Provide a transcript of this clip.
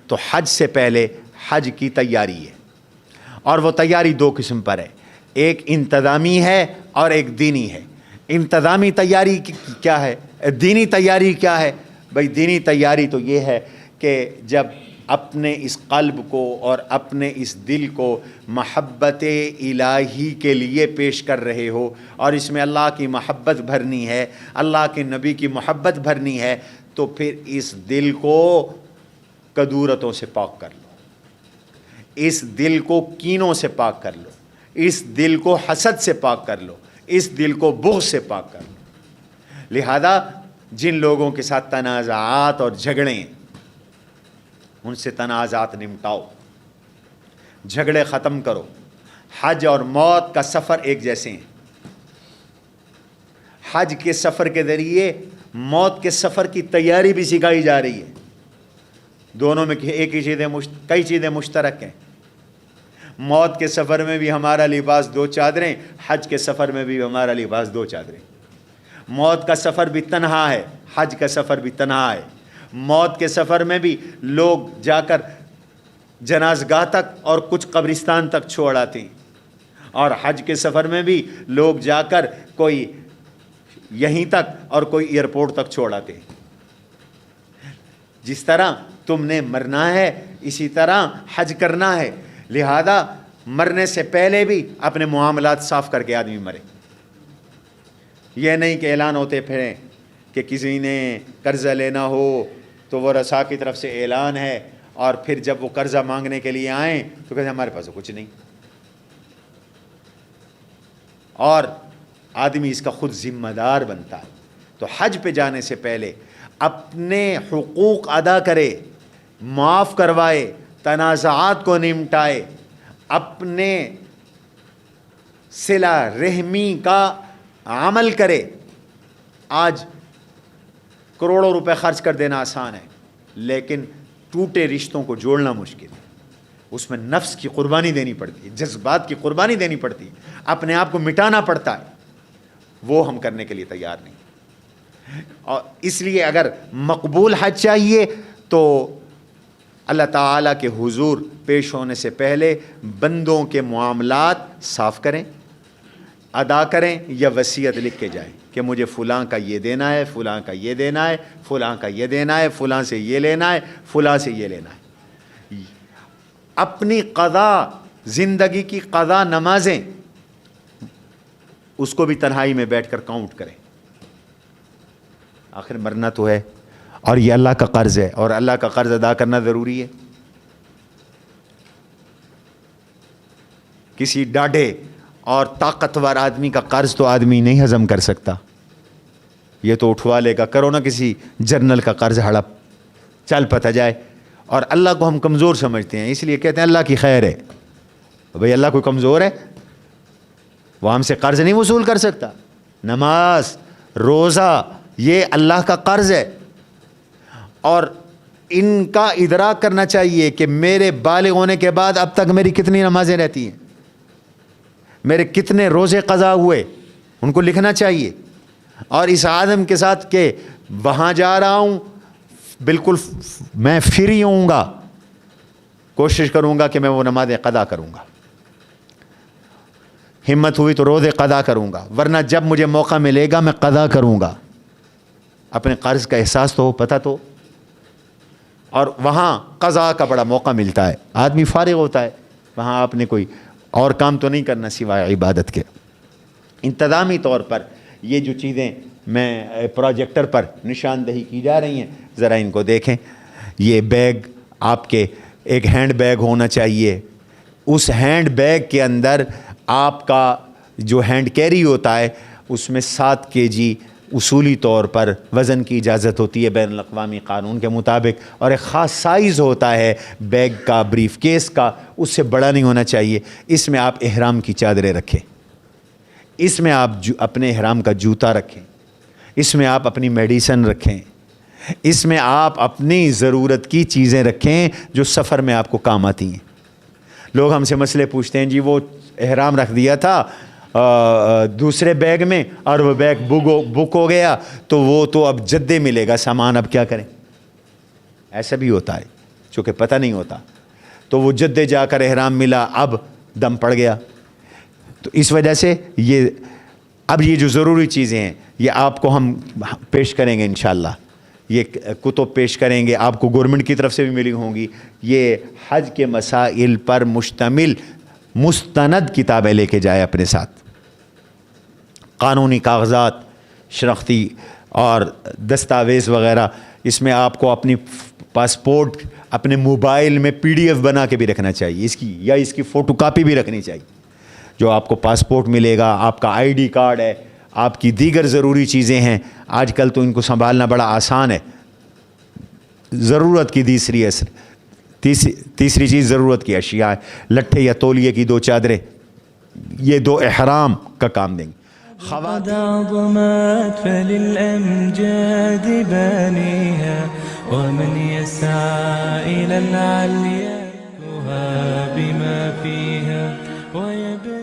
تو حج سے پہلے حج کی تیاری ہے، اور وہ تیاری دو قسم پر ہے، ایک انتظامی ہے اور ایک دینی ہے۔ انتظامی تیاری کیا ہے؟ دینی تیاری کیا ہے؟ بھئی دینی تیاری تو یہ ہے کہ جب اپنے اس قلب کو اور اپنے اس دل کو محبت الہی کے لیے پیش کر رہے ہو، اور اس میں اللہ کی محبت بھرنی ہے، اللہ کے نبی کی محبت بھرنی ہے، تو پھر اس دل کو کدورتوں سے پاک کر لو، اس دل کو کینوں سے پاک کر لو، اس دل کو حسد سے پاک کر لو، اس دل کو بغض سے پاک کر لو۔ لہذا جن لوگوں کے ساتھ تنازعات اور جھگڑے ہیں، ان سے تنازعات نمٹاؤ، جھگڑے ختم کرو۔ حج اور موت کا سفر ایک جیسے ہیں۔ حج کے سفر کے ذریعے موت کے سفر کی تیاری بھی سکھائی جا رہی ہے۔ دونوں میں ایک ہی چیزیں کئی چیزیں مشترک ہیں۔ موت کے سفر میں بھی ہمارا لباس دو چادریں، حج کے سفر میں بھی ہمارا لباس دو چادریں۔ موت کا سفر بھی تنہا ہے، حج کا سفر بھی تنہا ہے۔ موت کے سفر میں بھی لوگ جا کر جنازگاہ تک اور کچھ قبرستان تک چھوڑ آتے ہیں، اور حج کے سفر میں بھی لوگ جا کر کوئی یہیں تک اور کوئی ایئرپورٹ تک چھوڑ آتے ہیں۔ جس طرح تم نے مرنا ہے اسی طرح حج کرنا ہے، لہذا مرنے سے پہلے بھی اپنے معاملات صاف کر کے آدمی مرے۔ یہ نہیں کہ اعلان ہوتے پھریں کہ کسی نے قرضہ لینا ہو تو وہ رسا کی طرف سے اعلان ہے، اور پھر جب وہ قرضہ مانگنے کے لیے آئیں تو کہتے ہیں ہمارے پاس کچھ نہیں، اور آدمی اس کا خود ذمہ دار بنتا ہے۔ تو حج پہ جانے سے پہلے اپنے حقوق ادا کرے، معاف کروائے، تنازعات کو نمٹائے، اپنے صلہ رحمی کا عمل کرے۔ آج کروڑوں روپے خرچ کر دینا آسان ہے، لیکن ٹوٹے رشتوں کو جوڑنا مشکل ہے۔ اس میں نفس کی قربانی دینی پڑتی ہے، جذبات کی قربانی دینی پڑتی ہے، اپنے آپ کو مٹانا پڑتا ہے، وہ ہم کرنے کے لیے تیار نہیں۔ اور اس لیے اگر مقبول حج چاہیے تو اللہ تعالیٰ کے حضور پیش ہونے سے پہلے بندوں کے معاملات صاف کریں، ادا کریں، یا وصیت لکھ کے جائیں کہ مجھے فلاں کا یہ دینا ہے، فلاں کا یہ دینا ہے، فلاں کا یہ دینا ہے، فلاں سے یہ لینا ہے، فلاں سے یہ لینا ہے۔ اپنی قضا، زندگی کی قضا نمازیں، اس کو بھی تنہائی میں بیٹھ کر کاؤنٹ کریں۔ آخر مرنا تو ہے، اور یہ اللہ کا قرض ہے، اور اللہ کا قرض ادا کرنا ضروری ہے۔ کسی ڈاڈھے اور طاقتور آدمی کا قرض تو آدمی نہیں ہضم کر سکتا، یہ تو اٹھوا لے گا۔ کرو نا کسی جنرل کا قرض ہڑپ، چل پتہ جائے۔ اور اللہ کو ہم کمزور سمجھتے ہیں، اس لیے کہتے ہیں اللہ کی خیر ہے۔ بھئی اللہ کوئی کمزور ہے؟ وہ ہم سے قرض نہیں وصول کر سکتا؟ نماز، روزہ، یہ اللہ کا قرض ہے، اور ان کا ادراک کرنا چاہیے کہ میرے بالغ ہونے کے بعد اب تک میری کتنی نمازیں رہتی ہیں، میرے کتنے روزے قضا ہوئے، ان کو لکھنا چاہیے۔ اور اس عالم کے ساتھ کہ وہاں جا رہا ہوں، بالکل میں فری ہوں گا، کوشش کروں گا کہ میں وہ نمازیں قضا کروں گا، ہمت ہوئی تو روزے قضا کروں گا، ورنہ جب مجھے موقع ملے گا میں قضا کروں گا۔ اپنے قرض کا احساس تو ہو، پتہ تو، اور وہاں قضا کا بڑا موقع ملتا ہے، آدمی فارغ ہوتا ہے، وہاں آپ نے کوئی اور کام تو نہیں کرنا سوائے عبادت کے۔ انتظامی طور پر یہ جو چیزیں میں پروجیکٹر پر نشاندہی کی جا رہی ہیں، ذرا ان کو دیکھیں۔ یہ بیگ آپ کے ایک ہینڈ بیگ ہونا چاہیے، اس ہینڈ بیگ کے اندر آپ کا جو ہینڈ کیری ہوتا ہے اس میں 7 kg اصولی طور پر وزن کی اجازت ہوتی ہے بین الاقوامی قانون کے مطابق، اور ایک خاص سائز ہوتا ہے بیگ کا، بریف کیس کا، اس سے بڑا نہیں ہونا چاہیے۔ اس میں آپ احرام کی چادریں رکھیں، اس میں آپ اپنے احرام کا جوتا رکھیں، اس میں آپ اپنی میڈیسن رکھیں، اس میں آپ اپنی ضرورت کی چیزیں رکھیں جو سفر میں آپ کو کام آتی ہیں۔ لوگ ہم سے مسئلے پوچھتے ہیں، جی وہ احرام رکھ دیا تھا دوسرے بیگ میں اور وہ بیگ بک ہو گیا تو وہ تو اب جدے ملے گا سامان، اب کیا کریں؟ ایسا بھی ہوتا ہے، چونکہ پتہ نہیں ہوتا. تو وہ جدے جا کر احرام ملا, اب دم پڑ گیا. تو اس وجہ سے اب یہ جو ضروری چیزیں ہیں یہ آپ کو ہم پیش کریں گے انشاءاللہ. یہ کتب پیش کریں گے, آپ کو گورنمنٹ کی طرف سے بھی ملی ہوں گی. یہ حج کے مسائل پر مشتمل مستند کتابیں لے کے جائے اپنے ساتھ. قانونی کاغذات, شناختی اور دستاویز وغیرہ. اس میں آپ کو اپنی پاسپورٹ اپنے موبائل میں PDF بنا کے بھی رکھنا چاہیے اس کی, یا اس کی فوٹو کاپی بھی رکھنی چاہیے. جو آپ کو پاسپورٹ ملے گا, آپ کا ID کارڈ ہے, آپ کی دیگر ضروری چیزیں ہیں. آج کل تو ان کو سنبھالنا بڑا آسان ہے. ضرورت کی تیسری چیز ضرورت کی اشیاء ہے. لٹھے یا تولیے کی 2 چادریں, یہ 2 احرام کا کام دیں گے. قد عظمت فللأمجاد بانيها ومن يسعى إلى العليا بما فيها ويبني